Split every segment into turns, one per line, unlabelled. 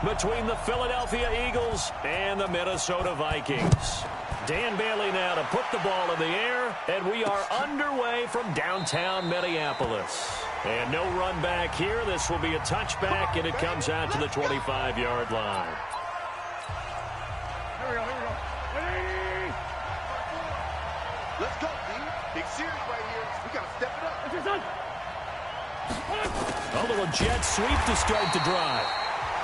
between the Philadelphia Eagles and the Minnesota Vikings. Dan Bailey now to put the ball in the air, and we are underway from downtown Minneapolis. And no run back here. This will be a touchback, and it comes out to the 25-yard line.
Here we go. Let's go, D. Big series right here. We got to step it up.
A little jet sweep to start the drive.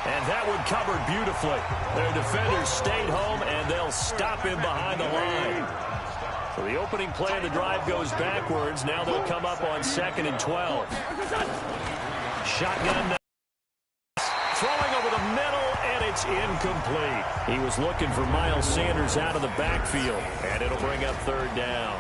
And that one covered beautifully. Their defenders stayed home, and they'll stop him behind the line. So the opening play of the drive goes backwards. Now they'll come up on 2nd and 12. Shotgun. Throwing over the middle, and it's incomplete. He was looking for Miles Sanders out of the backfield, and it'll bring up 3rd down.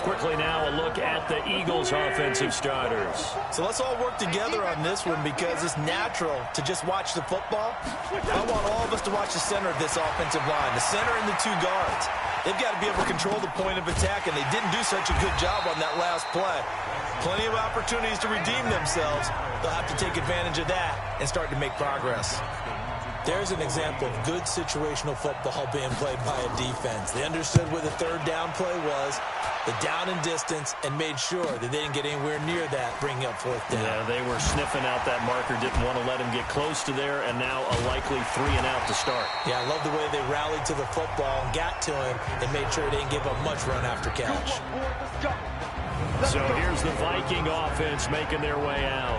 Quickly now, a look at the Eagles' offensive starters.
So let's all work together on this one because it's natural to just watch the football. I want all of us to watch the center of this offensive line, the center and the 2 guards. They've got to be able to control the point of attack, and they didn't do such a good job on that last play. Plenty of opportunities to redeem themselves. They'll have to take advantage of that and start to make progress. There's an example of good situational football being played by a defense. They understood where the 3rd down play was, the down and distance, and made sure that they didn't get anywhere near that, bringing up 4th down.
Yeah, they were sniffing out that marker, didn't want to let him get close to there, and now a likely 3 and out to start.
Yeah, I love the way they rallied to the football and got to him and made sure they didn't give up much run after catch.
So here's the Viking offense making their way out.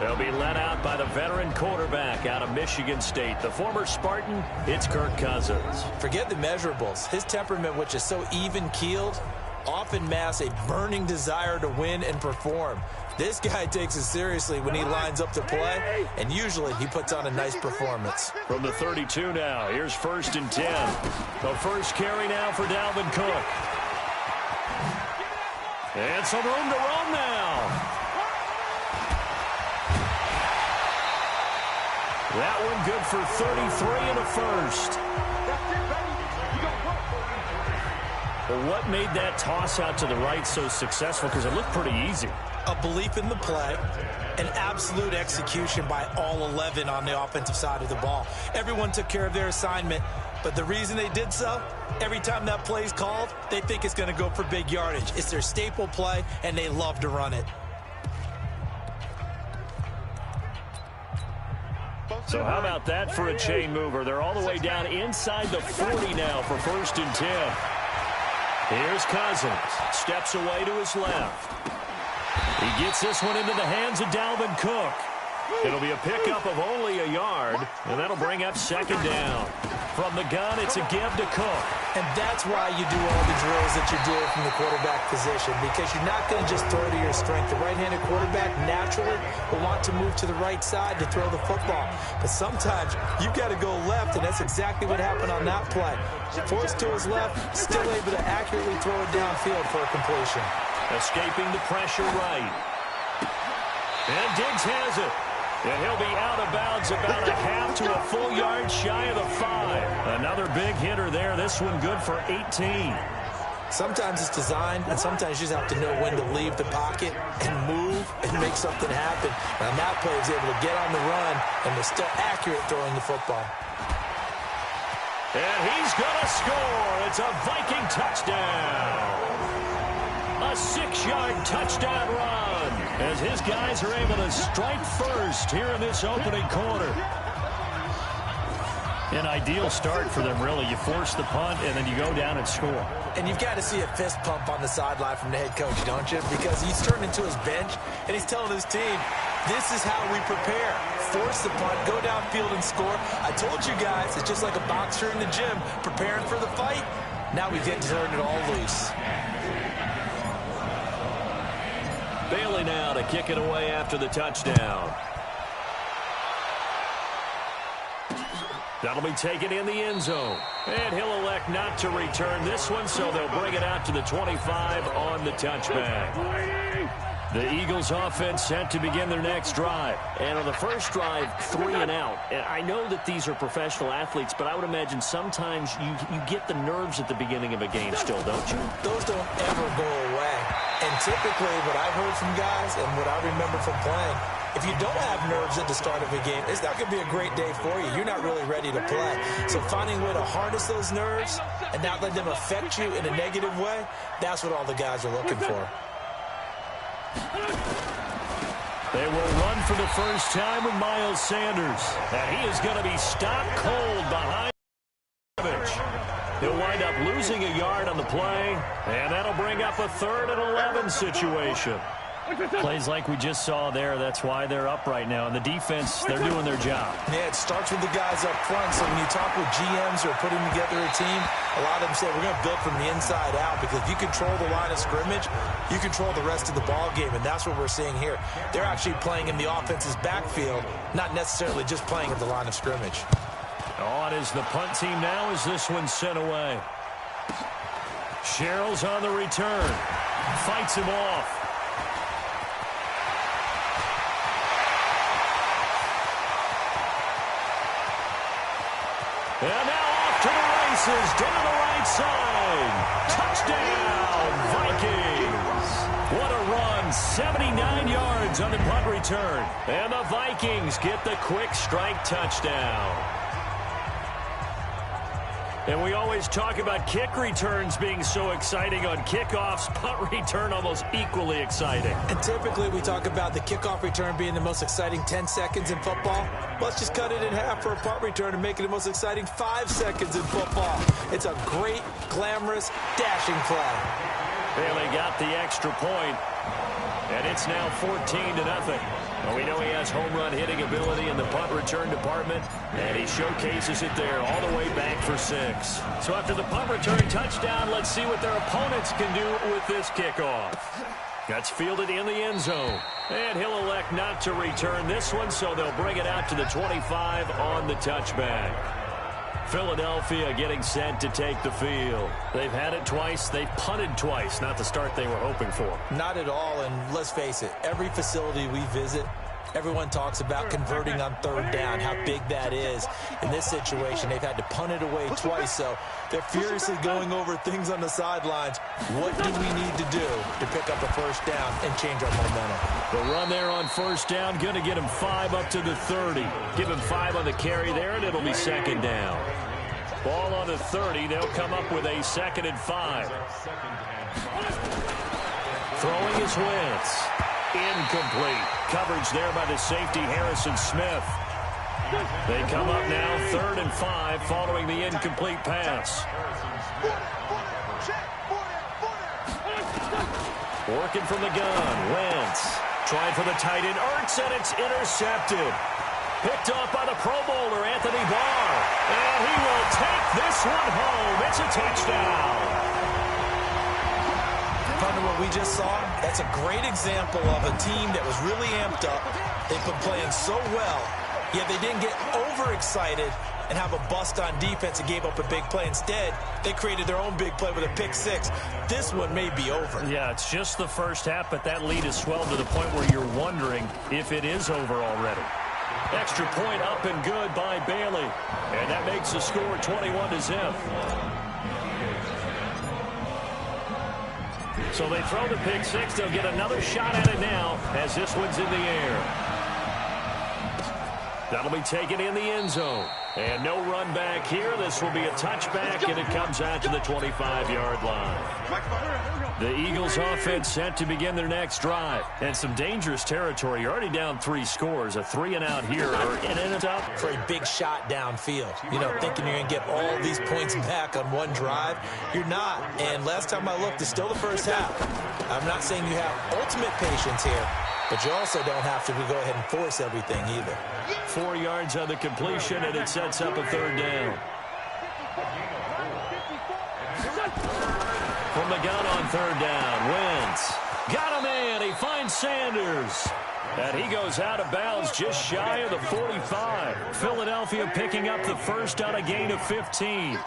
They'll be led out by the veteran quarterback out of Michigan State. The former Spartan, it's Kirk Cousins.
Forget the measurables. His temperament, which is so even-keeled, often masks a burning desire to win and perform. This guy takes it seriously when he lines up to play, and usually he puts on a nice performance.
From the 32 now, here's 1st and 10. The first carry now for Dalvin Cook. And some room to run now. That one good for 33 and a first. Well, what made that toss out to the right so successful? Because it looked pretty easy.
A belief in the play, an absolute execution by all 11 on the offensive side of the ball. Everyone took care of their assignment, but the reason they did so, every time that play is called, they think it's going to go for big yardage. It's their staple play, and they love to run it.
So how about that for a chain mover? They're all the way down inside the 40 now for 1st and 10. Here's Cousins. Steps away to his left. He gets this one into the hands of Dalvin Cook. It'll be a pickup of only a yard, and that'll bring up 2nd down. From the gun, it's a give to Cook.
And that's why you do all the drills that you do from the quarterback position, because you're not going to just throw to your strength. The right-handed quarterback naturally will want to move to the right side to throw the football. But sometimes you've got to go left, and that's exactly what happened on that play. Forced to his left, still able to accurately throw it downfield for a completion.
Escaping the pressure right. And Diggs has it. And he'll be out of bounds about a half to a full yard shy of the 5. Another big hitter there. This one good for 18.
Sometimes it's designed, and sometimes you just have to know when to leave the pocket and move and make something happen. And that player is able to get on the run and was still accurate throwing the football.
And he's going to score. It's a Viking touchdown. A 6-yard touchdown run as his guys are able to strike first here in this opening quarter. An ideal start for them, really. You force the punt, and then you go down and score.
And you've got to see a fist pump on the sideline from the head coach, don't you? Because he's turned into his bench, and he's telling his team, this is how we prepare. Force the punt, go downfield and score. I told you guys, it's just like a boxer in the gym preparing for the fight. Now we get to turn it all loose.
Bailey now to kick it away after the touchdown. That'll be taken in the end zone. And he'll elect not to return this one, so they'll bring it out to the 25 on the touchback. The Eagles offense set to begin their next drive.
And on the first drive, 3 and out. And I know that these are professional athletes, but I would imagine sometimes you get the nerves at the beginning of a game still, don't you?
Those don't ever go away. And typically what I've heard from guys and what I remember from playing, if you don't have nerves at the start of a game, it's not going to be a great day for you. You're not really ready to play. So finding a way to harness those nerves and not let them affect you in a negative way, that's what all the guys are looking for.
They will run for the first time with Miles Sanders. And he is going to be stopped cold behind Savage. He'll wind up losing a yard on the play, and that'll bring up a 3rd and 11 situation. Plays like we just saw there, that's why they're up right now. And the defense, they're doing their job.
Yeah, it starts with the guys up front. So when you talk with GMs who are putting together a team, a lot of them say, we're going to build from the inside out, because if you control the line of scrimmage, you control the rest of the ball game, and that's what we're seeing here. They're actually playing in the offense's backfield, not necessarily just playing at the line of scrimmage.
On is the punt team now as this one's sent away. Sherrill's on the return. Fights him off. And now off to the races, down the right side. Touchdown, Vikings. What a run, 79 yards on the punt return. And the Vikings get the quick strike touchdown. And we always talk about kick returns being so exciting on kickoffs. Punt return almost equally exciting.
And typically we talk about the kickoff return being the most exciting 10 seconds in football. Let's just cut it in half for a punt return and make it the most exciting 5 seconds in football. It's a great, glamorous, dashing play.
Bailey got the extra point, and it's now 14-0. Well, we know he has home run hitting ability in the punt return department, and he showcases it there all the way back for 6. So after the punt return touchdown, let's see what their opponents can do with this kickoff. That's fielded in the end zone, and he'll elect not to return this one, so they'll bring it out to the 25 on the touchback. Philadelphia getting set to take the field. They've had it twice. They've punted twice. Not the start they were hoping for.
Not at all, and let's face it, every facility we visit, everyone talks about converting on 3rd down, how big that is. In this situation, they've had to punt it away twice, so they're furiously going over things on the sidelines. What do we need to do to pick up a 1st down and change our momentum?
The run there on 1st down, going to get him 5 up to the 30. Give him 5 on the carry there, and it'll be 2nd down. Ball on the 30. They'll come up with a 2nd and 5. Throwing is Wentz. Incomplete. Coverage there by the safety, Harrison Smith. They come up now 3rd and 5 following the incomplete pass. Working from the gun. Wentz. Trying for the tight end. Ertz, and it's intercepted. Picked off by the Pro Bowler, Anthony Barr. And he will take this one home. It's a touchdown.
Under what we just saw, that's a great example of a team that was really amped up. They've been playing so well, yet they didn't get overexcited and have a bust on defense and gave up a big play. Instead, they created their own big play with a pick 6. This one may be over.
Yeah, it's just the first half, but that lead has swelled to the point where you're wondering if it is over already. Extra point up and good by Bailey. And that makes the score 21-0. So they throw the pick 6. They'll get another shot at it now as this one's in the air. That'll be taken in the end zone. And no run back here. This will be a touchback, and it comes out to the 25-yard line. The Eagles offense set to begin their next drive. And some dangerous territory. You're already down 3 scores. A 3-and-out here. And it's up
for a big shot downfield. You know, thinking you're going to get all these points back on one drive. You're not. And last time I looked, it's still the first half. I'm not saying you have ultimate patience here, but you also don't have to go ahead and force everything either.
4 yards on the completion, and it sets up a 3rd down. From the gun on 3rd down, Wentz. Got him in. He finds Sanders. And he goes out of bounds just shy of the 45. Philadelphia picking up the first on a gain of 15.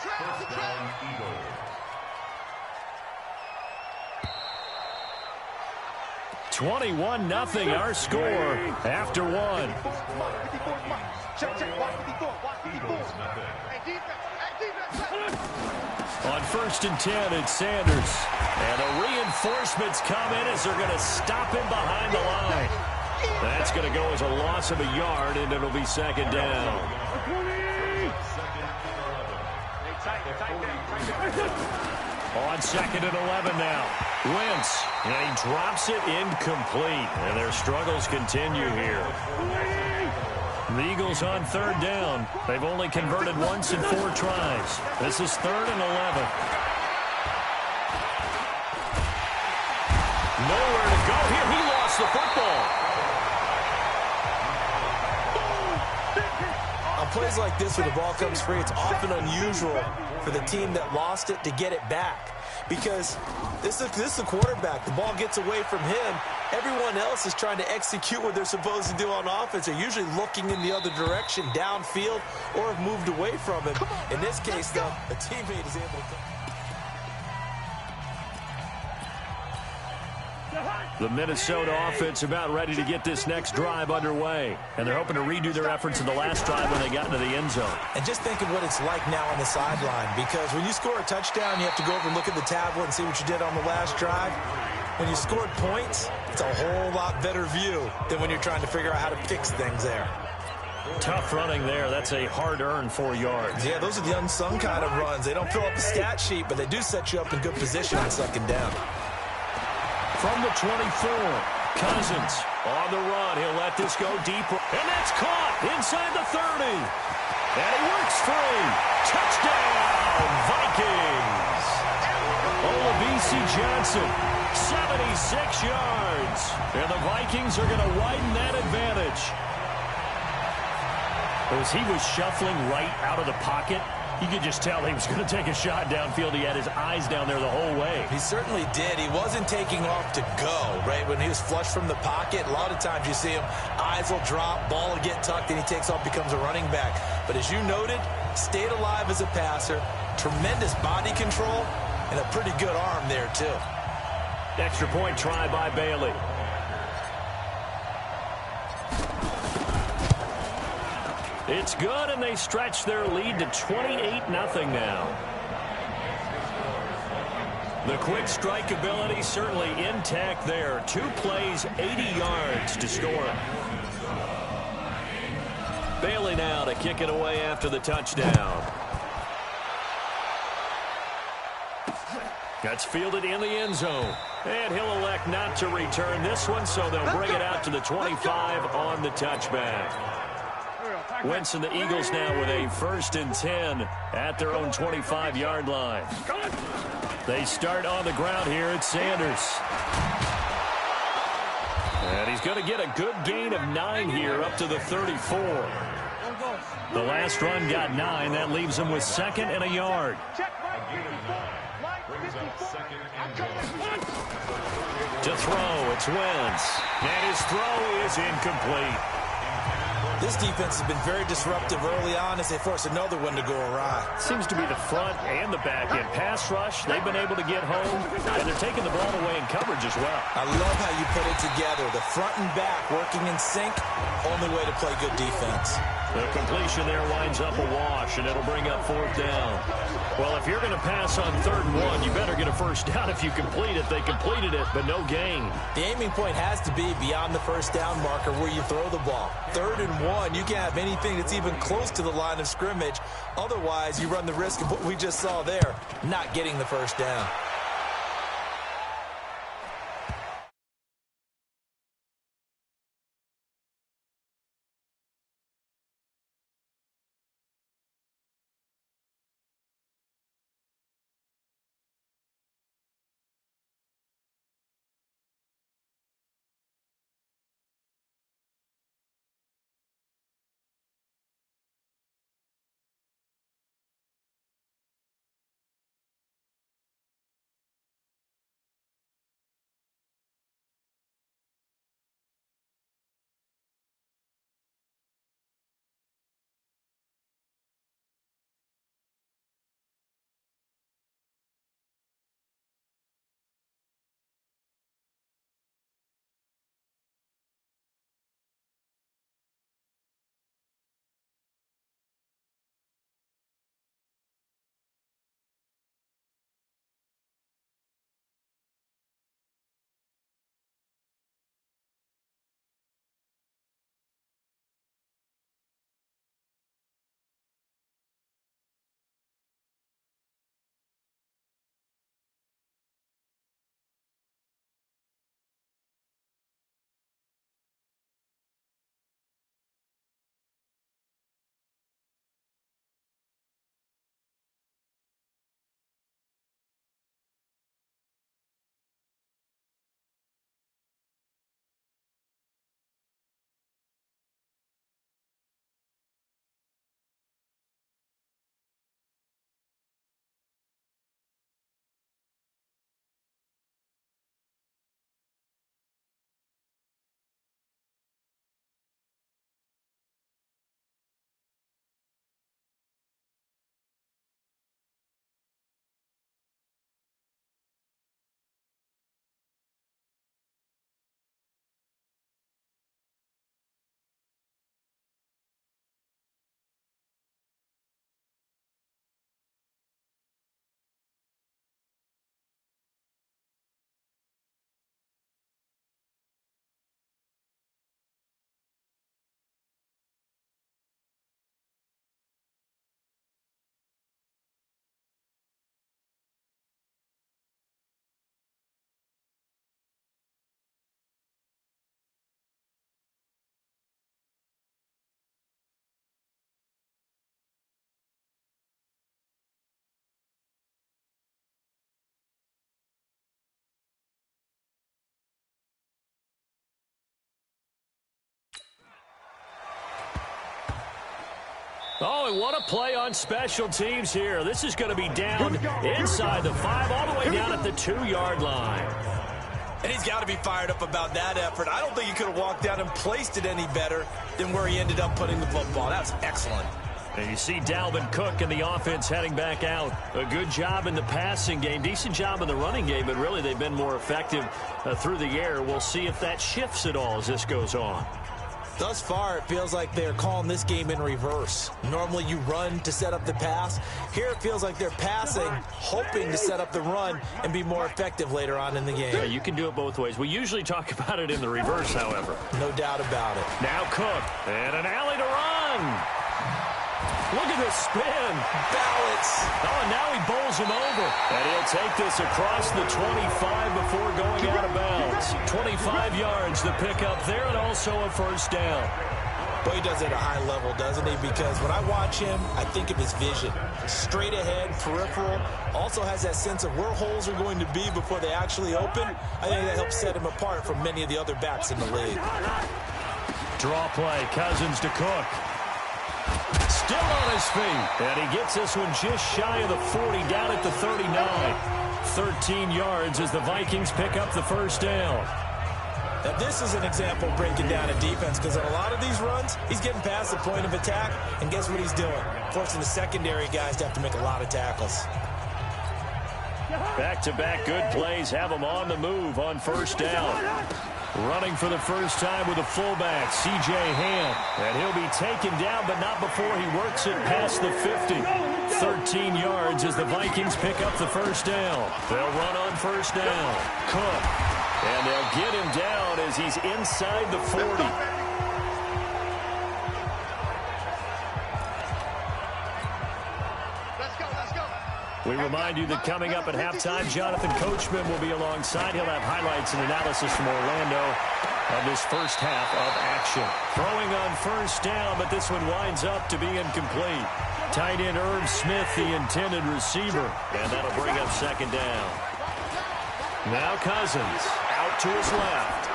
21-0 our score after one. On 1st and 10, it's Sanders. And the reinforcements come in as they're going to stop him behind the line. That's going to go as a loss of a yard, and it'll be 2nd down. On 2nd and 11 now. Wentz, and he drops it incomplete. And their struggles continue here. The Eagles on 3rd down. They've only converted once in 4 tries. This is 3rd and 11. Nowhere to go here. He lost the football.
On plays like this where the ball comes free, it's often unusual for the team that lost it to get it back. Because this is the quarterback. The ball gets away from him. Everyone else is trying to execute what they're supposed to do on offense. They're usually looking in the other direction, downfield, or have moved away from him. In this case, though, a teammate is able to...
The Minnesota offense about ready to get this next drive underway. And they're hoping to redo their efforts in the last drive when they got into the end zone.
And just think of what it's like now on the sideline. Because when you score a touchdown, you have to go over and look at the tablet and see what you did on the last drive. When you scored points, it's a whole lot better view than when you're trying to figure out how to fix things there.
Tough running there. That's a hard-earned 4 yards.
Yeah, those are the unsung kind of runs. They don't fill up the stat sheet, but they do set you up in good position on 2nd down.
From the 24, Cousins on the run. He'll let this go deeper. And that's caught inside the 30. And he works free. Touchdown, Vikings. Olabisi Johnson, 76 yards. And the Vikings are going to widen that advantage. As he was shuffling right out of the pocket, you could just tell he was going to take a shot downfield. He had his eyes down there the whole way.
He certainly did. He wasn't taking off to go, right? When he was flush from the pocket, a lot of times you see him, eyes will drop, ball will get tucked, and he takes off, becomes a running back. But as you noted, stayed alive as a passer, tremendous body control, and a pretty good arm there, too.
Extra point try by Bailey. It's good, and they stretch their lead to 28-0 now. The quick strike ability certainly intact there. 2 plays, 80 yards to score. Bailey now to kick it away after the touchdown. That's fielded in the end zone. And he'll elect not to return this one, so they'll bring it out to the 25 on the touchback. Wentz and the Eagles now with a 1st and 10 at their own 25-yard line. They start on the ground here at Sanders. And he's going to get a good gain of 9 here up to the 34. The last run got 9. That leaves him with 2nd and a yard. To throw, it's Wentz. And his throw is incomplete.
This defense has been very disruptive early on as they force another one to go awry.
Seems to be the front and the back end. Pass rush, they've been able to get home, and they're taking the ball away in coverage as well.
I love how you put it together. The front and back working in sync, only way to play good defense.
The completion there winds up a wash, and it'll bring up 4th down. Well, if you're going to pass on 3rd and 1, you better get a 1st down if you complete it. They completed it, but no gain.
The aiming point has to be beyond the 1st down marker where you throw the ball. 3rd and 1, you can't have anything that's even close to the line of scrimmage. Otherwise, you run the risk of what we just saw there, not getting the 1st down.
Oh, and what a play on special teams here. This is going to be down inside the 5, all the way down at the 2-yard line.
And he's got to be fired up about that effort. I don't think he could have walked down and placed it any better than where he ended up putting the football. That's excellent.
And you see Dalvin Cook and the offense heading back out. A good job in the passing game, decent job in the running game, but really they've been more effective through the air. We'll see if that shifts at all as this goes on.
Thus far, it feels like they're calling this game in reverse. Normally you run to set up the pass. Here it feels like they're passing, hoping to set up the run and be more effective later on in the game.
Yeah, you can do it both ways. We usually talk about it in the reverse, however.
No doubt about it.
Now Cook, and an alley to run. Look at this spin.
Balance.
Oh, and now he bowls him over. And he'll take this across the 25 before going out of bounds. 25 yards to pick up there, and also a first down.
Boy, he does it at a high level, doesn't he? Because when I watch him, I think of his vision. Straight ahead, peripheral. Also has that sense of where holes are going to be before they actually open. I think that helps set him apart from many of the other backs in the league.
Draw play. Cousins to Cook. Still on his feet. And he gets this one just shy of the 40, down at the 39. 13 yards as the Vikings pick up the first down.
Now, this is an example of breaking down a defense, because on a lot of these runs, he's getting past the point of attack, and guess what he's doing? Forcing the secondary guys to have to make a lot of tackles.
Back-to-back good plays have him on the move on first down. Running for the first time with a fullback, C.J. Ham. And he'll be taken down, but not before he works it past the 50. 13 yards as the Vikings pick up the first down. They'll run on first down. Cook. And they'll get him down as he's inside the 40. We remind you that coming up at halftime, Jonathan Coachman will be alongside. He'll have highlights and analysis from Orlando of this first half of action. Throwing on first down, but this one winds up to be incomplete. Tight end Irv Smith, the intended receiver. And that'll bring up second down. Now Cousins out to his left.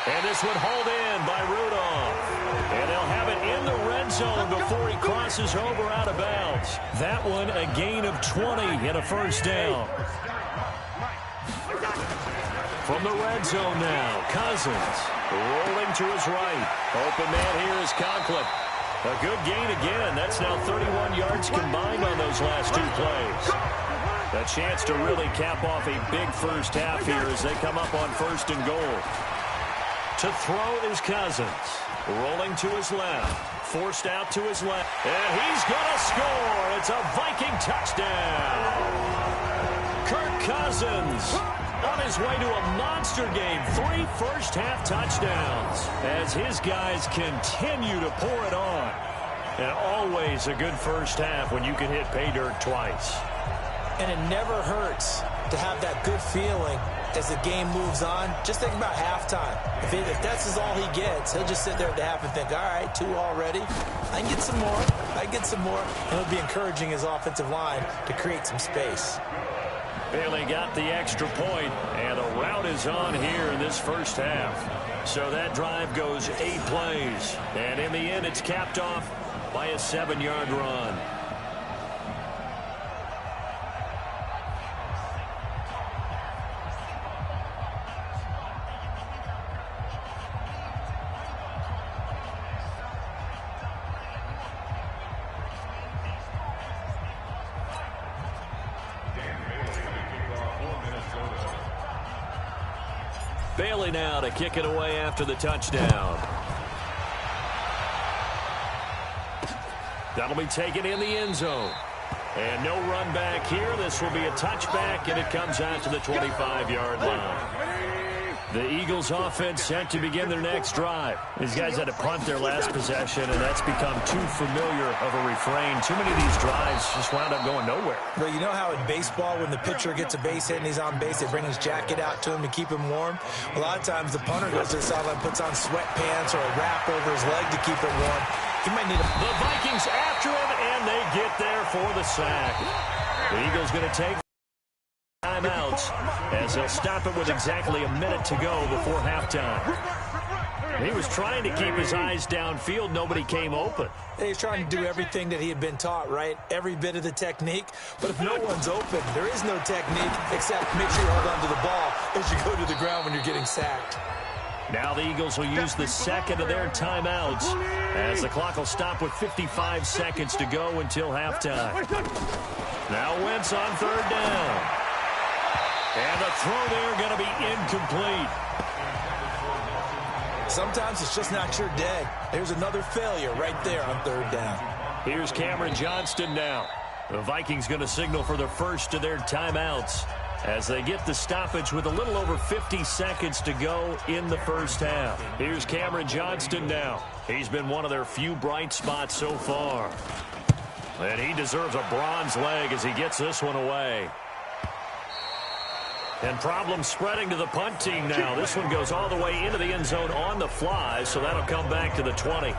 And this one hauled in by Rudolph. And they'll have it in the red zone before he crosses over out of bounds. That one a gain of 20 and a first down. From the red zone now, Cousins rolling to his right. Open man here is Conklin. A good gain again. That's now 31 yards combined on those last two plays. A chance to really cap off a big first half here as they come up on first and goal. To throw is Cousins. Rolling to his left. Forced out to his left. And he's going to score. It's a Viking touchdown. Kirk Cousins on his way to a monster game. 3 first-half touchdowns as his guys continue to pour it on. And always a good first half when you can hit pay dirt twice.
And it never hurts to have that good feeling as the game moves on. Just think about halftime. If that's all he gets, he'll just sit there at the half and think, all right, 2 already. I can get some more. I can get some more. And he'll be encouraging his offensive line to create some space.
Bailey got the extra point, and the route is on here in this first half. So that drive goes 8 plays. And in the end, it's capped off by a 7-yard run. Bailey now to kick it away after the touchdown. That'll be taken in the end zone. And no run back here. This will be a touchback, and it comes out to the 25-yard line. The Eagles offense set to begin their next drive. These guys had to punt their last possession, and that's become too familiar of a refrain. Too many of these drives just wound up going nowhere.
Well, you know how in baseball, when the pitcher gets a base hit and he's on base, they bring his jacket out to him to keep him warm? A lot of times the punter goes to the sideline, puts on sweatpants or a wrap over his leg to keep it warm. He might need a...
The Vikings after him, and they get there for the sack. The Eagles going to take timeouts as they'll stop it with exactly a minute to go before halftime. He was trying to keep his eyes downfield. Nobody came open.
He's trying to do everything that he had been taught, right? Every bit of the technique. But if no one's open, there is no technique except make sure you hold on to the ball as you go to the ground when you're getting sacked.
Now the Eagles will use the second of their timeouts as the clock will stop with 55 seconds to go until halftime. Now Wentz on third down. And the throw there going to be incomplete.
Sometimes it's just not your day. There's another failure right there on third down.
Here's Cameron Johnston now. The Vikings going to signal for the first of their timeouts as they get the stoppage with a little over 50 seconds to go in the first half. Here's Cameron Johnston now. He's been one of their few bright spots so far. And he deserves a bronze leg as he gets this one away. And problems spreading to the punt team now. This one goes all the way into the end zone on the fly, so that'll come back to the 20.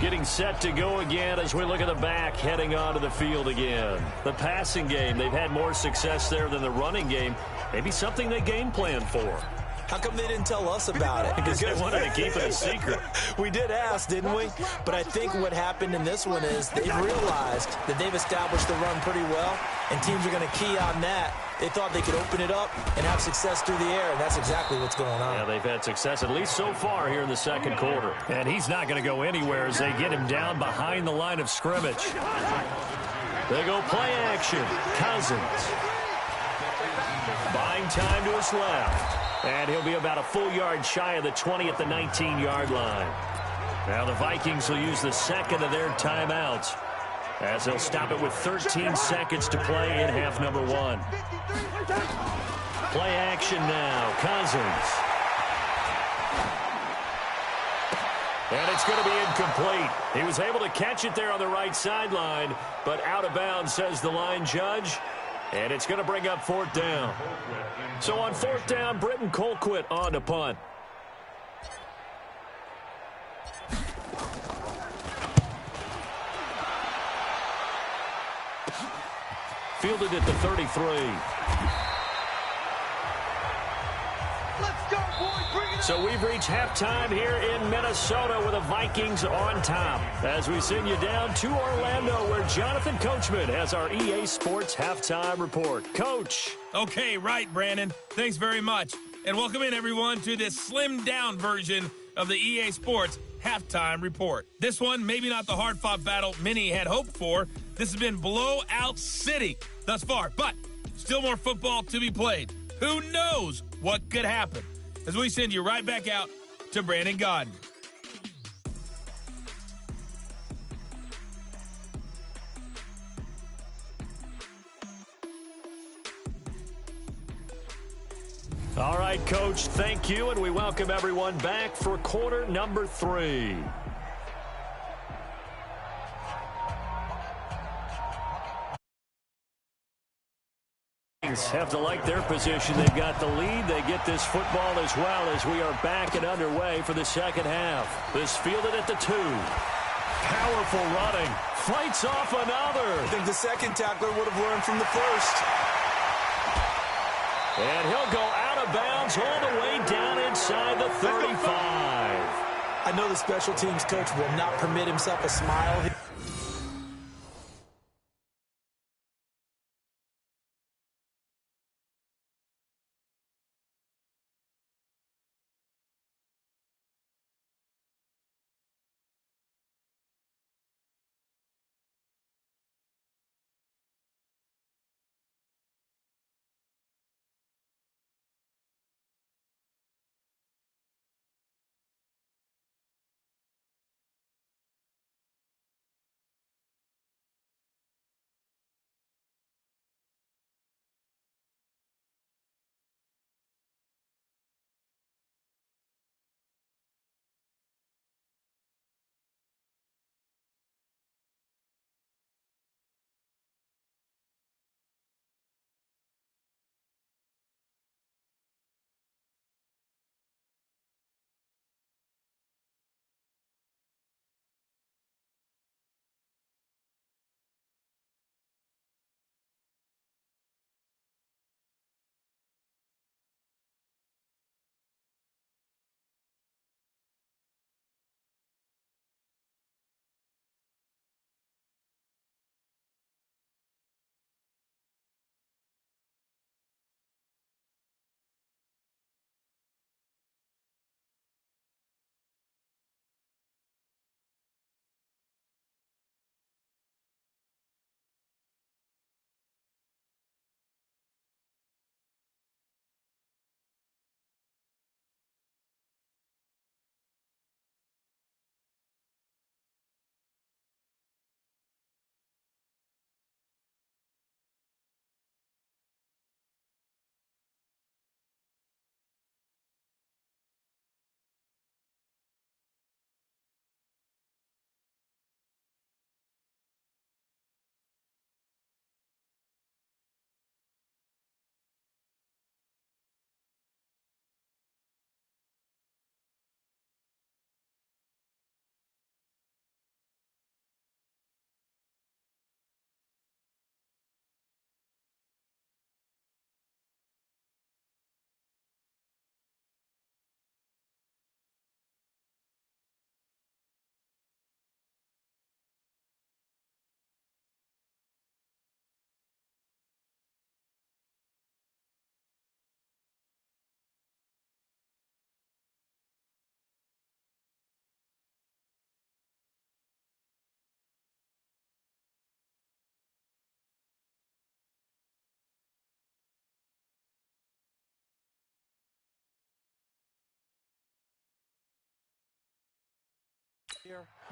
Getting set to go again as we look at the back, heading onto the field again. The passing game, they've had more success there than the running game. Maybe something they game plan for.
How come they didn't tell us about it?
Because they wanted to keep it a secret.
We did ask, didn't we? But I think what happened in this one is they've realized that they've established the run pretty well, and teams are going to key on that. They thought they could open it up and have success through the air, and that's exactly what's going on.
Yeah, they've had success at least so far here in the second quarter. And he's not going to go anywhere as they get him down behind the line of scrimmage. They go play action. Cousins. Buying time to his left. And he'll be about a full yard shy of the 20 at the 19-yard line. Now the Vikings will use the second of their timeouts as they'll stop it with 13 seconds to play in half number one. Play action now. Cousins. And it's going to be incomplete. He was able to catch it there on the right sideline, but out of bounds, says the line judge. And it's going to bring up fourth down. So on fourth down, Britton Colquitt on to punt. Fielded at the 33. So we've reached halftime here in Minnesota with the Vikings on top. As we send you down to Orlando where Jonathan Coachman has our EA Sports Halftime Report. Coach.
Okay, right, Brandon. Thanks very much. And welcome in, everyone, to this slimmed-down version of the EA Sports Halftime Report. This one, maybe not the hard-fought battle many had hoped for. This has been blowout city thus far, but still more football to be played. Who knows what could happen? As we send you right back out to Brandon Gaudin.
All right, Coach, thank you, and we welcome everyone back for quarter number 3. Have to like their position. They've got the lead. They get this football as well as we are back and underway for the second half. This fielded at the 2. Powerful running. Fights off another.
I think the second tackler would have learned from the first.
And he'll go out of bounds all the way down inside the 35.
I know the special teams coach will not permit himself a smile.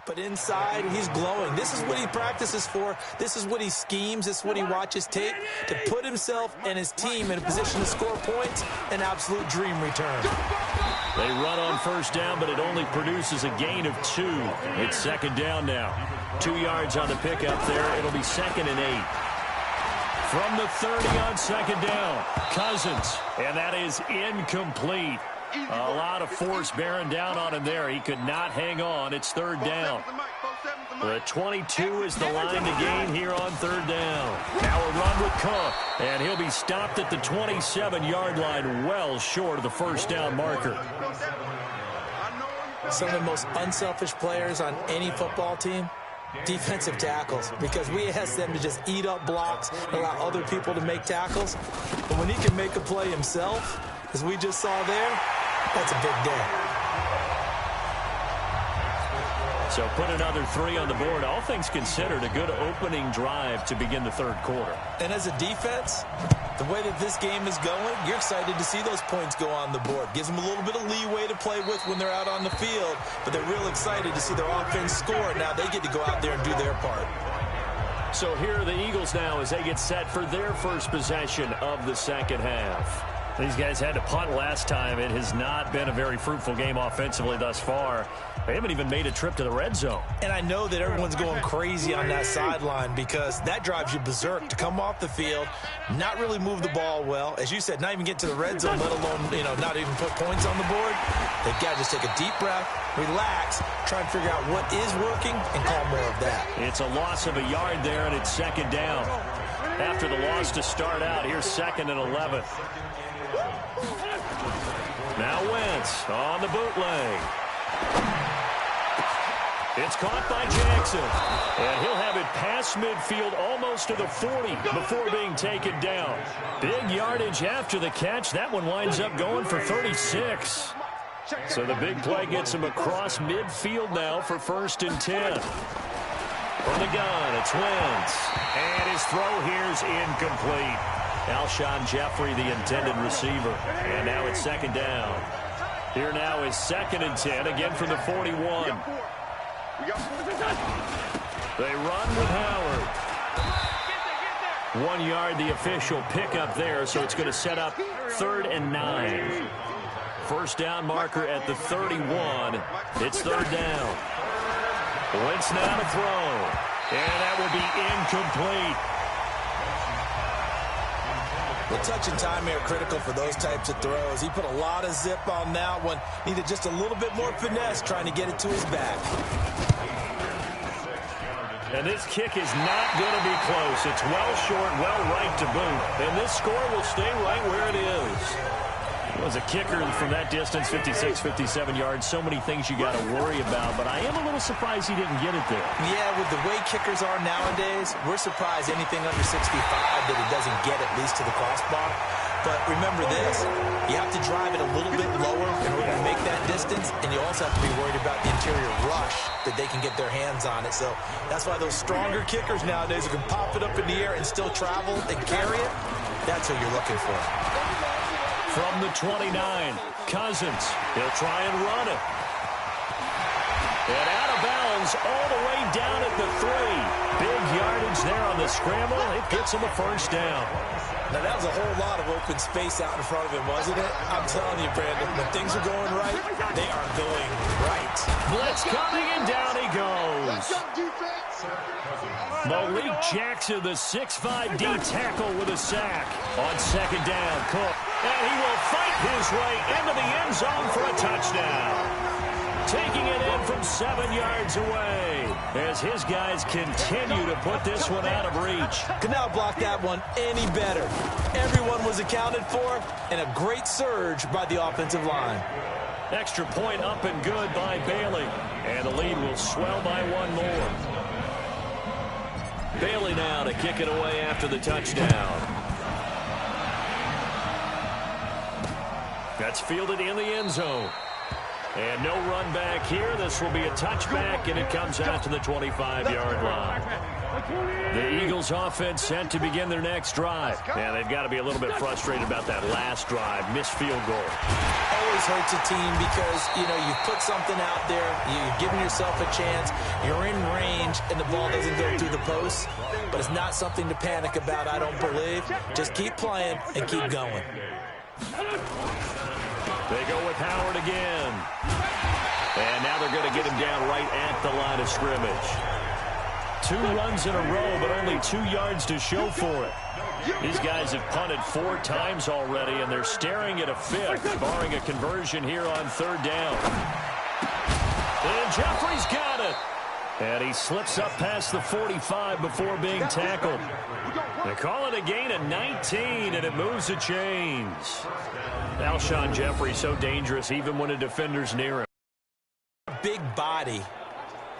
But inside, he's glowing. This is what he practices for. This is what he schemes. This is what he watches tape to put himself and his team in a position to score points. An absolute dream return.
They run on first down, but it only produces a gain of 2. It's second down now. 2 yards on the pickup there. It'll be 2nd and 8. From the 30 on second down, Cousins. And that is incomplete. A lot of force bearing down on him there. He could not hang on. It's 3rd down. The 22 is the line to gain here on 3rd down. Now a run with Cook, and he'll be stopped at the 27-yard line, well short of the first down marker.
Some of the most unselfish players on any football team, defensive tackles, because we ask them to just eat up blocks and allow other people to make tackles. But when he can make a play himself, as we just saw there, that's a big day.
So put another 3 on the board. All things considered, a good opening drive to begin the 3rd quarter.
And as a defense, the way that this game is going, you're excited to see those points go on the board. Gives them a little bit of leeway to play with when they're out on the field, but they're real excited to see their offense score. Now they get to go out there and do their part.
So here are the Eagles now as they get set for their first possession of the second half. These guys had to punt last time. It has not been a very fruitful game offensively thus far. They haven't even made a trip to the red zone.
And I know that everyone's going crazy on that sideline because that drives you berserk to come off the field, not really move the ball well. As you said, not even get to the red zone, let alone, not even put points on the board. They've got to just take a deep breath, relax, try and figure out what is working, and call more of that.
It's a loss of a yard there, and it's second down. After the loss to start out, here's 2nd and 11. Now Wentz on the bootleg. It's caught by Jackson. And he'll have it past midfield almost to the 40 before being taken down. Big yardage after the catch. That one winds up going for 36. So the big play gets him across midfield now for 1st and 10. From the gun, it's Wentz. And his throw here's incomplete. Alshon Jeffrey, the intended receiver. And now it's 2nd down. Here now is 2nd and 10, again from the 41. They run with Howard. 1 yard, the official pickup there, so it's going to set up 3rd and 9. First down marker at the 31. It's 3rd down. Wentz now to throw. And that will be incomplete.
The touch and time are critical for those types of throws. He put a lot of zip on that one. Needed just a little bit more finesse trying to get it to his back.
And this kick is not going to be close. It's well short, well right to boot. And this score will stay right where it is. It was a kicker from that distance, 56, 57 yards. So many things you got to worry about, but I am a little surprised he didn't get it there.
Yeah, with the way kickers are nowadays, we're surprised anything under 65 that it doesn't get at least to the crossbar. But remember this, you have to drive it a little bit lower in order to make that distance, and you also have to be worried about the interior rush that they can get their hands on it. So that's why those stronger kickers nowadays who can pop it up in the air and still travel and carry it, that's what you're looking for.
From the 29, Cousins. He'll try and run it. And out of bounds all the way down at the 3. Big yardage there on the scramble. It gets him a first down.
Now, that was a whole lot of open space out in front of him, wasn't it? I'm telling you, Brandon, when things are going right, they are going right.
Blitz coming, and down he goes. Malik Jackson, the 6'5" D tackle with a sack. On second down, Cook. And he will fight his way into the end zone for a touchdown. Taking it in from 7 yards away as his guys continue to put this one out of reach.
Could not block that one any better. Everyone was accounted for, and a great surge by the offensive line.
Extra point up and good by Bailey. And the lead will swell by 1 more. Bailey now to kick it away after the touchdown. That's fielded in the end zone. And no run back here. This will be a touchback, and it comes out to the 25-yard line. The Eagles offense set to begin their next drive. Yeah, they've got to be a little bit frustrated about that last drive. Missed field goal.
Always hurts a team because, you've put something out there, you've given yourself a chance, you're in range, and the ball doesn't go through the post. But it's not something to panic about, I don't believe. Just keep playing and keep going.
They go with Howard again. And now they're going to get him down right at the line of scrimmage. 2 runs in a row, but only 2 yards to show for it. These guys have punted 4 times already, and they're staring at a 5th, barring a conversion here on 3rd down. And Jeffrey's got it. And he slips up past the 45 before being tackled. They call it a gain of 19, and it moves the chains. Alshon Jeffrey so dangerous even when a defender's near him.
Big body,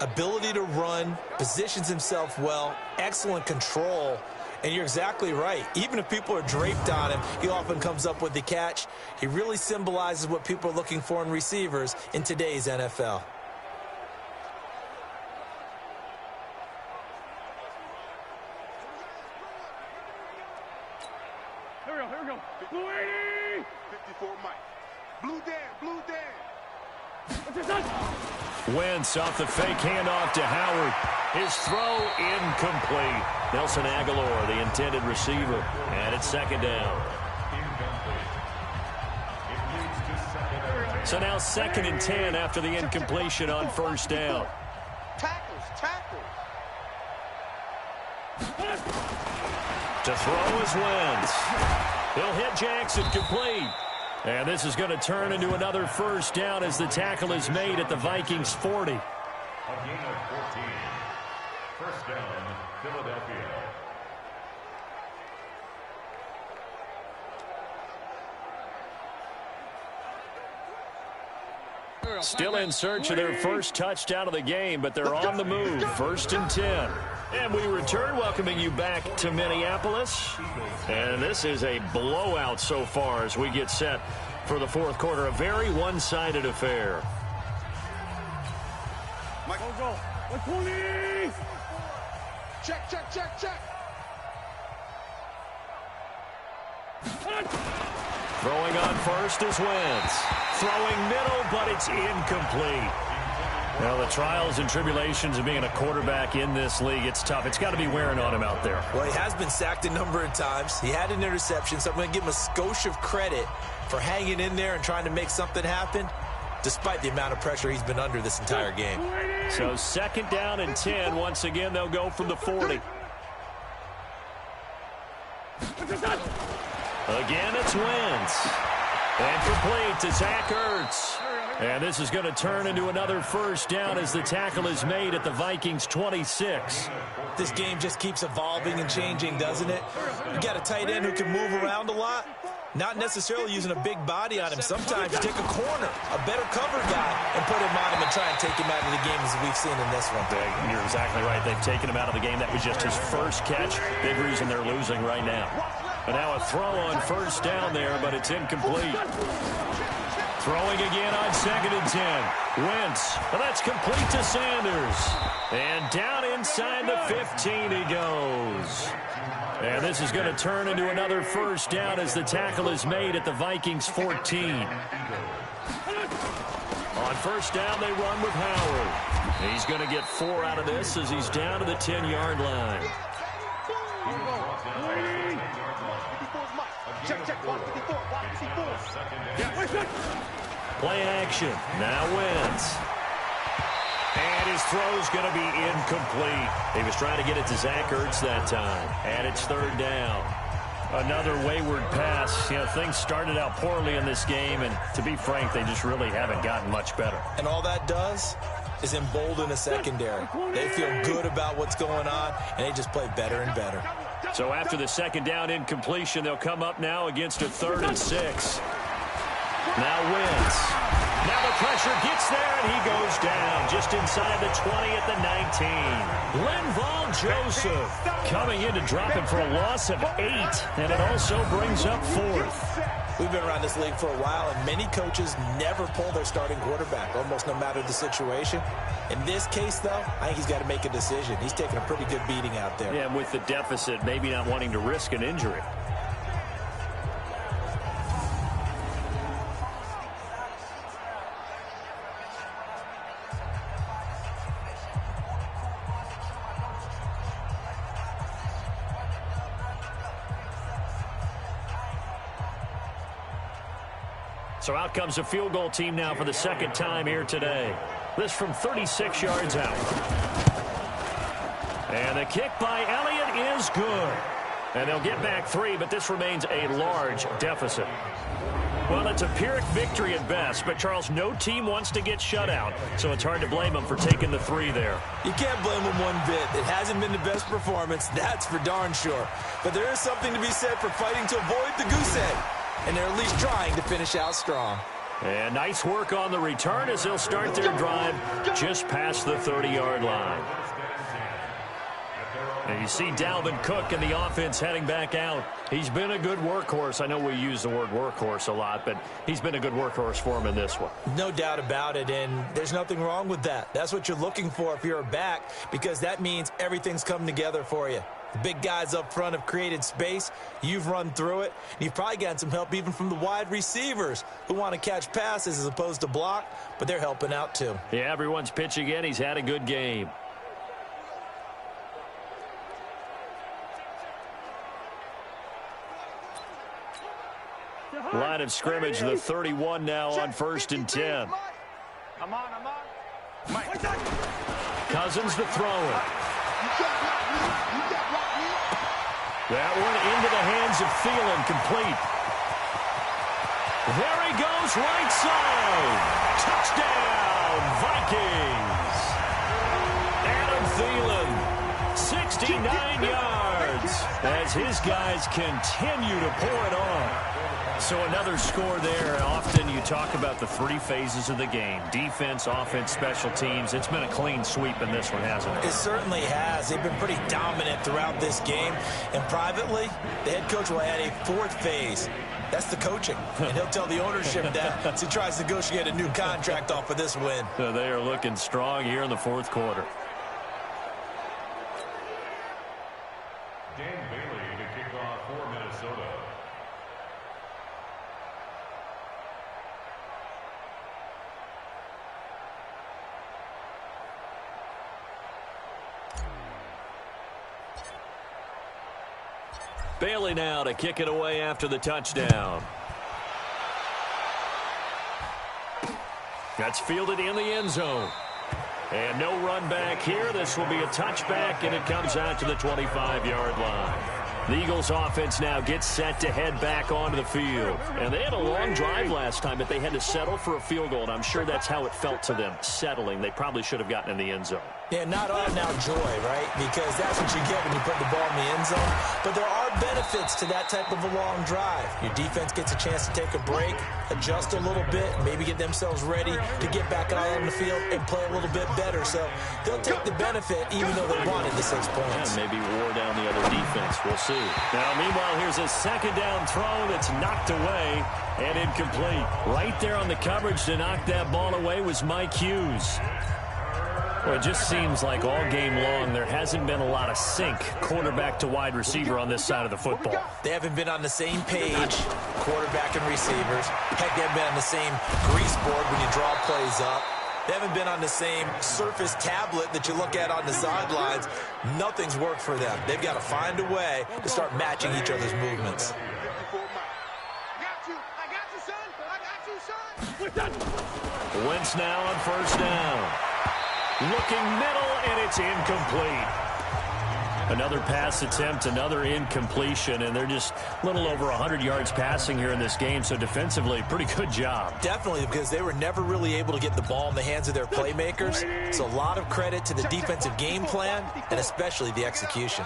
ability to run, positions himself well, excellent control. And you're exactly right. Even if people are draped on him, he often comes up with the catch. He really symbolizes what people are looking for in receivers in today's NFL.
Here we go. Blue 80. 54 Mike. Blue Dan.
Wentz off the fake handoff to Howard. His throw incomplete. Nelson Aguilar, the intended receiver. And it's 2nd down. So now 2nd and 10 after the incompletion on 1st down.
Tackles.
To throw is Wentz. He'll hit Jackson complete. And this is going to turn into another 1st down as the tackle is made at the Vikings 40.
A gain of 14. 1st down, Philadelphia.
Still in search of their first touchdown of the game, but they're on the move. 1st and 10. And we return, welcoming you back to Minneapolis. And this is a blowout so far as we get set for the 4th quarter. A very one-sided affair.
Go. 20. Check.
Throwing on first is Wentz. Throwing middle, but it's incomplete. Well, the trials and tribulations of being a quarterback in this league, it's tough. It's got to be wearing on him out there.
Well, he has been sacked a number of times. He had an interception, so I'm going to give him a skosh of credit for hanging in there and trying to make something happen, despite the amount of pressure he's been under this entire game.
So 2nd down and 10. Once again, they'll go from the 40. Again, it's Wentz. And complete to Zach Ertz. And this is going to turn into another 1st down as the tackle is made at the Vikings 26.
This game just keeps evolving and changing, doesn't it? You got a tight end who can move around a lot, not necessarily using a big body on him. Sometimes you take a corner, a better cover guy, and put him on him and try and take him out of the game as we've seen in this one.
You're exactly right. They've taken him out of the game. That was just his first catch. Big reason they're losing right now. But now a throw on 1st down there, but it's incomplete. Throwing again on 2nd and 10. Wentz, well, that's complete to Sanders. And down inside the 15 he goes. And this is going to turn into another 1st down as the tackle is made at the Vikings 14. On 1st down, they run with Howard. He's going to get 4 out of this as he's down to the 10-yard line. Play action. Now Wentz. And his throw's going to be incomplete. He was trying to get it to Zach Ertz that time. And it's 3rd down. Another wayward pass. Things started out poorly in this game, and to be frank, they just really haven't gotten much better.
And all that does is embolden a secondary. They feel good about what's going on, and they just play better and better.
So after the 2nd down incompletion, they'll come up now against a 3rd and 6. Now Wentz. Now the pressure gets there, and he goes down just inside the 20 at the 19. Linval Joseph coming in to drop him for a loss of 8, and it also brings up 4th.
We've been around this league for a while, and many coaches never pull their starting quarterback, almost no matter the situation. In this case, though, I think he's got to make a decision. He's taking a pretty good beating out there.
Yeah, with the deficit, maybe not wanting to risk an injury. So out comes a field goal team now for the second time here today. This from 36 yards out. And the kick by Elliott is good. And they'll get back 3, but this remains a large deficit. Well, it's a Pyrrhic victory at best, but Charles, no team wants to get shut out, so it's hard to blame them for taking the 3 there.
You can't blame them one bit. It hasn't been the best performance, that's for darn sure. But there is something to be said for fighting to avoid the goose egg. And they're at least trying to finish out strong.
And nice work on the return as they'll start their drive just past the 30-yard line. And you see Dalvin Cook and the offense heading back out. He's been a good workhorse. I know we use the word workhorse a lot, but he's been a good workhorse for him in this one.
No doubt about it, and there's nothing wrong with that. That's what you're looking for if you're a back, because that means everything's coming together for you. The big guys up front have created space. You've run through it. You've probably gotten some help even from the wide receivers who want to catch passes as opposed to block, but they're helping out too.
Yeah, everyone's pitching in. He's had a good game. Line of scrimmage, the 31 now on 1st and 10.
I'm on. Mike.
Cousins to throw it. That one into the hands of Thielen, complete. There he goes, right side. Touchdown, Vikings. Adam Thielen, 69 yards, as his guys continue to pour it on. So another score there. Often you talk about the 3 phases of the game. Defense, offense, special teams. It's been a clean sweep in this one, hasn't it?
It certainly has. They've been pretty dominant throughout this game. And privately, the head coach will add a 4th phase. That's the coaching. And he'll tell the ownership that as he tries to negotiate a new contract off of this win.
So they are looking strong here in the 4th quarter.
Dan Bailey to kick off for Minnesota.
Bailey now to kick it away after the touchdown. That's fielded in the end zone. And no run back here. This will be a touchback, and it comes out to the 25-yard line. The Eagles offense now gets set to head back onto the field. And they had a long drive last time, but they had to settle for a field goal, and I'm sure that's how it felt to them, settling. They probably should have gotten in the end zone.
Yeah, not all now joy, right? Because that's what you get when you put the ball in the end zone. But there are benefits to that type of a long drive. Your defense gets a chance to take a break, adjust a little bit, maybe get themselves ready to get back out on the field and play a little bit better. So they'll take the benefit even though they wanted the 6 points.
Yeah, maybe wore down the other defense. We'll see. Now, meanwhile, here's a second down throw that's knocked away and incomplete. Right there on the coverage to knock that ball away was Mike Hughes. Well, it just seems like all game long there hasn't been a lot of sync quarterback to wide receiver on this side of the football.
They haven't been on the same page, quarterback and receivers. Heck, they haven't been on the same grease board when you draw plays up. They haven't been on the same Surface tablet that you look at on the sidelines. Nothing's worked for them. They've got to find a way to start matching each other's movements.
Wentz now on 1st down. Looking middle, and it's incomplete. Another pass attempt, another incompletion, and they're just a little over 100 yards passing here in this game, so defensively, pretty good job.
Definitely, because they were never really able to get the ball in the hands of their playmakers. So a lot of credit to the defensive game plan, and especially the execution.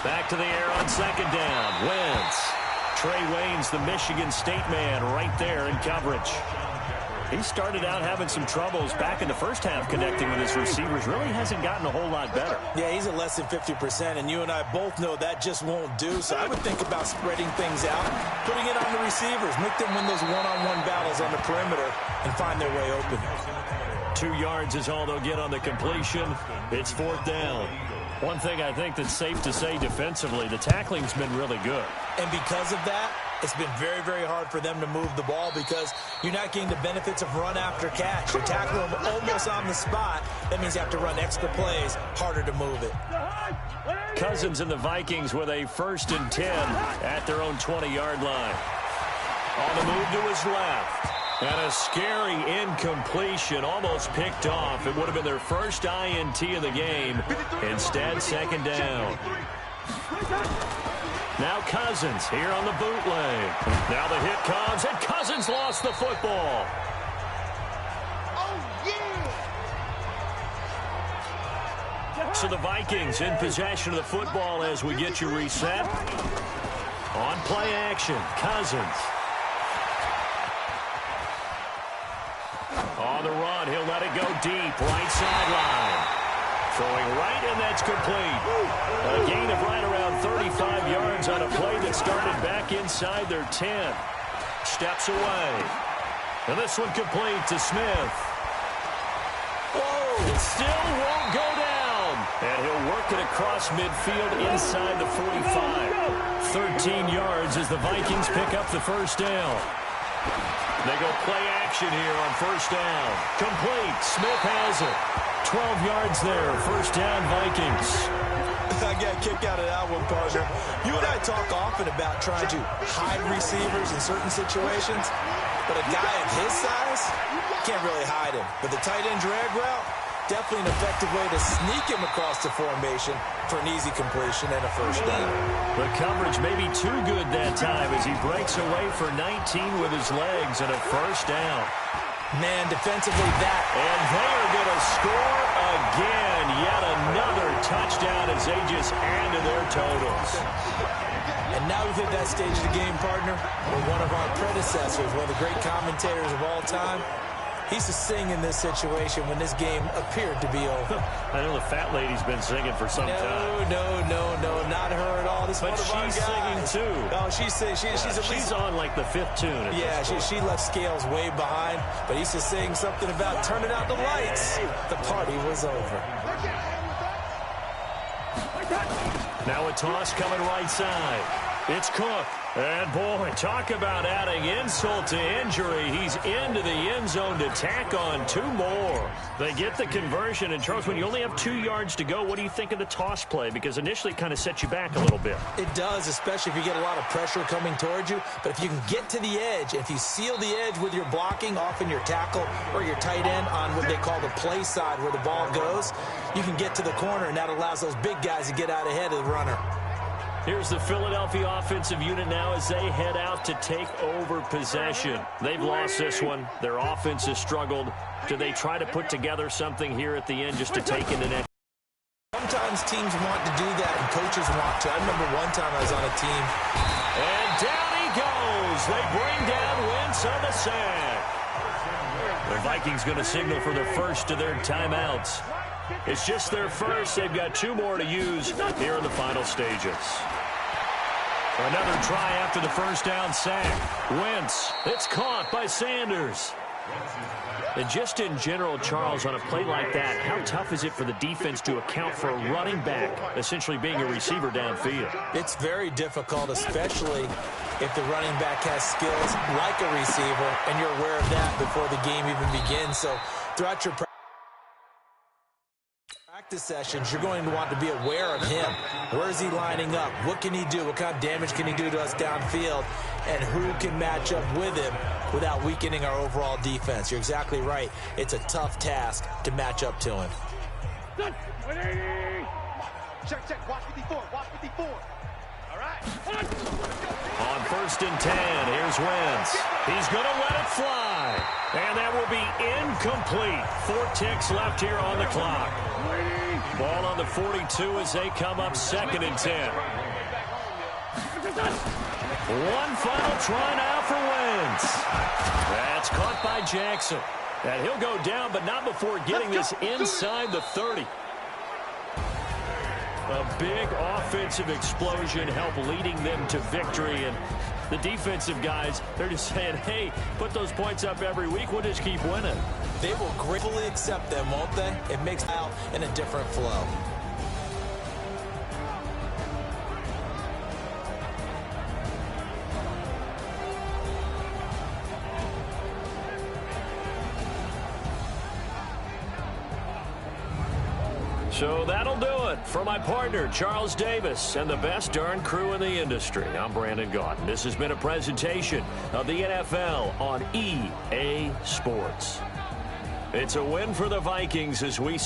Back to the air on 2nd down. Wentz. Trey Waynes, the Michigan State man, right there in coverage.
He started out having some troubles back in the first half connecting with his receivers. Really hasn't gotten a whole lot better.
Yeah, he's at less than 50%, and you and I both know that just won't do. So I would think about spreading things out, putting it on the receivers, make them win those one-on-one battles on the perimeter and find their way open.
2 yards is all they'll get on the completion. It's 4th down. One thing I think that's safe to say defensively, the tackling's been really good.
And because of that, it's been very, very hard for them to move the ball because you're not getting the benefits of run after catch. You're tackling them almost on the spot. That means you have to run extra plays, harder to move it.
Cousins and the Vikings with a 1st and 10 at their own 20-yard line. On the move to his left. And a scary incompletion, almost picked off. It would have been their first INT of the game. Instead, 2nd down. Now Cousins here on the bootleg. Now the hit comes, and Cousins lost the football. So the Vikings in possession of the football as we get you reset. On play action, Cousins. On the run, he'll let it go deep, right sideline. Throwing right, and that's complete. A gain of right around 35 yards on a play that started back inside their 10. Steps away. And this one complete to Smith. Whoa, it still won't go down. And he'll work it across midfield inside the 45. 13 yards as the Vikings pick up the 1st down. They go play action here on 1st down. Complete. Smith has it. 12 yards there. 1st down, Vikings.
I got a kick out of that one, partner. You and I talk often about trying to hide receivers in certain situations, but a guy of his size can't really hide him. But the tight end drag route, definitely an effective way to sneak him across the formation for an easy completion and a 1st down.
The coverage may be too good that time as he breaks away for 19 with his legs and a 1st down.
Man, defensively that.
And they are going to score again. Yet another touchdown as they just add to their totals.
And now we've hit that stage of the game, partner, where one of our predecessors, one of the great commentators of all time, he used to sing in this situation when this game appeared to be over.
I know the fat lady's been singing for some time.
No, not her at all. This
but she's singing too.
Oh, she's at least
she's on like the 5th tune.
Yeah, she left Scales way behind, but he used to sing something about turning out the lights. The party was over.
Now a toss coming right side. It's Cook. And, boy, talk about adding insult to injury. He's into the end zone to tack on 2 more. They get the conversion. And, Charles, when you only have 2 yards to go, what do you think of the toss play? Because initially it kind of sets you back a little bit.
It does, especially if you get a lot of pressure coming towards you. But if you can get to the edge, if you seal the edge with your blocking, often your tackle or your tight end on what they call the play side where the ball goes, you can get to the corner, and that allows those big guys to get out ahead of the runner.
Here's the Philadelphia offensive unit now as they head out to take over possession. They've lost this one. Their offense has struggled. Do they try to put together something here at the end just to take in the next?
Sometimes teams want to do that, and coaches want to. I remember one time I was on a team.
And down he goes. They bring down Wentz on the sack. The Vikings going to signal for the first of their timeouts. It's just their first. They've got 2 more to use here in the final stages. Another try after the 1st down sack. Wentz, it's caught by Sanders. And just in general, Charles, on a play like that, how tough is it for the defense to account for a running back essentially being a receiver downfield?
It's very difficult, especially if the running back has skills like a receiver, and you're aware of that before the game even begins. So throughout your practice sessions, you're going to want to be aware of him. Where is he lining up? What can he do? What kind of damage can he do to us downfield? And who can match up with him without weakening our overall defense? You're exactly right. It's a tough task to match up to him.
Check. Watch 54. Watch 54. All right.
On 1st and 10, here's Wentz. He's going to let it fly. And that will be incomplete. 4 ticks left here on the clock. Ball on the 42 as they come up 2nd and 10. One final try now for Wentz. That's caught by by Jackson. And he'll go down, but not before getting this inside the 30. A big offensive explosion helped leading them to victory. And the defensive guys, they're just saying, hey, put those points up every week. We'll just keep winning.
They will gratefully accept them, won't they? It makes it out in a different flow.
So that'll do it. For my partner, Charles Davis, and the best darn crew in the industry, I'm Brandon Gaudin. This has been a presentation of the NFL on EA Sports. It's a win for the Vikings as we